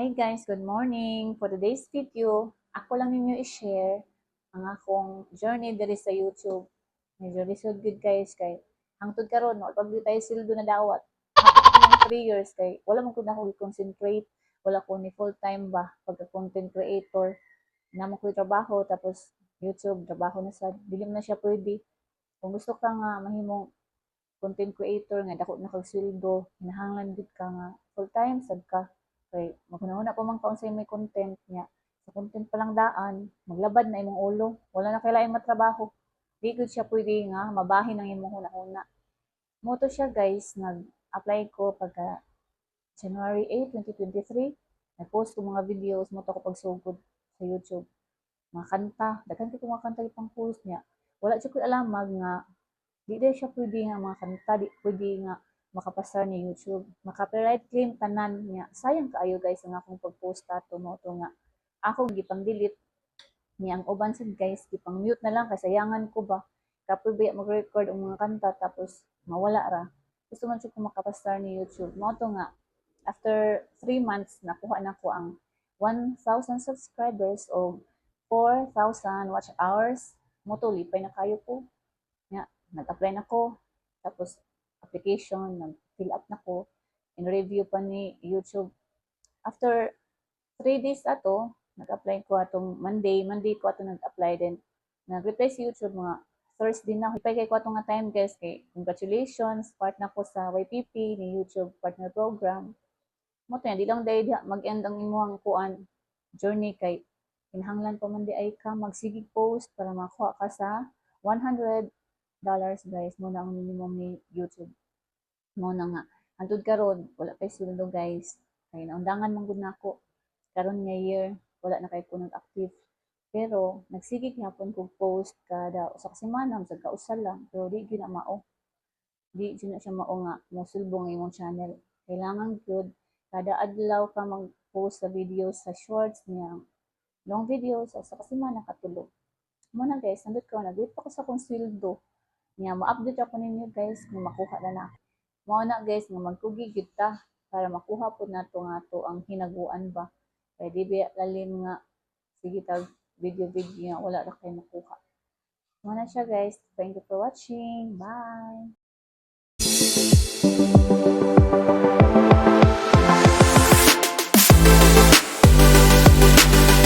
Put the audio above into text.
Hi guys, good morning. For today's video, ako lang ninyo i-share ang akong journey diri sa YouTube. Medyo lisod good guys kay hangtod karon wala pag tayo sildo na dawat. Hapit ko ng 3 years kay wala man ko na ako concentrate, wala ko ni full time ba pagka content creator. Namo ko trabaho tapos YouTube trabaho na sa dili man na siya pwede. Kung gusto ka nga mahimong content creator nga dako na kag sweldo, hinahanglan gud ka nga full time sad ka. Kay maghunahuna pa man ka unsay may content niya. Sa content pa lang daan, maglabad na imong ulo. Wala na kay laing matrabaho. Di gud siya pwede nga mabahin ang imong hunahuna. Moto siya guys, nag-apply ko pagka January 8, 2023. Nag-post ko mga videos mo to ko pagsugod sa YouTube. Mga kanta, daghan ko mga kanta ipang post niya. Wala siya ko alamag nga di dahil siya pwede nga mga kanta, di pwede nga makapasar ni YouTube. Maka-copyright claim tanan niya. Sayang kaayo guys ang akong pag-post ato mo to nga. Ako gipang delete niya ang uban sad guys, gipang mute na lang kasi sayangan ko ba. Kapoy ba mag-record ang mga kanta tapos mawala ra. Gusto man siya ko makapasar ni YouTube. Mo to nga after 3 months nakuha na ko ang 1,000 subscribers o 4,000 watch hours. Mo to lipay na kayo ko nag-apply na ko, tapos application, nag-fill up na ko, in-review pa ni YouTube. After 3 days ato, nag-apply ko atong Monday ko ato nag-apply din. Nag-reply si YouTube mga Thursday na. Ipay kay ko atong nga time guys, kay congratulations, part na ko sa YPP ni YouTube Partner Program. Mo to yan, di lang dahil mag-end ang imuhang kuan journey kay kinahanglan pa man di ay ka magsigig post para makuha ka sa $100 guys mo na ang minimum ni YouTube mo na nga antud karon wala kay sweldo guys kay naundangan man gud nako karon nga year wala na kay kuno active pero nagsigig hapon kog post kada usa ka semana sa kausa lang pero di gyud na mao di gyud na siya mao nga mosulbong imong channel kailangan gyud kada adlaw ka mag-post sa videos sa shorts niya long videos sa ka semana katulo mo na guys nandot ko nag-wait pa ko sa kong sweldo niya ma-update ako ninyo guys kung makuha na ako. Mao na guys nga magkugi gyud ta para makuha pud nato nga to ang hinaguan ba. Kay di ba lalim nga sige tag video nga wala ra kay makuha. Mao na siya guys. Thank you for watching. Bye.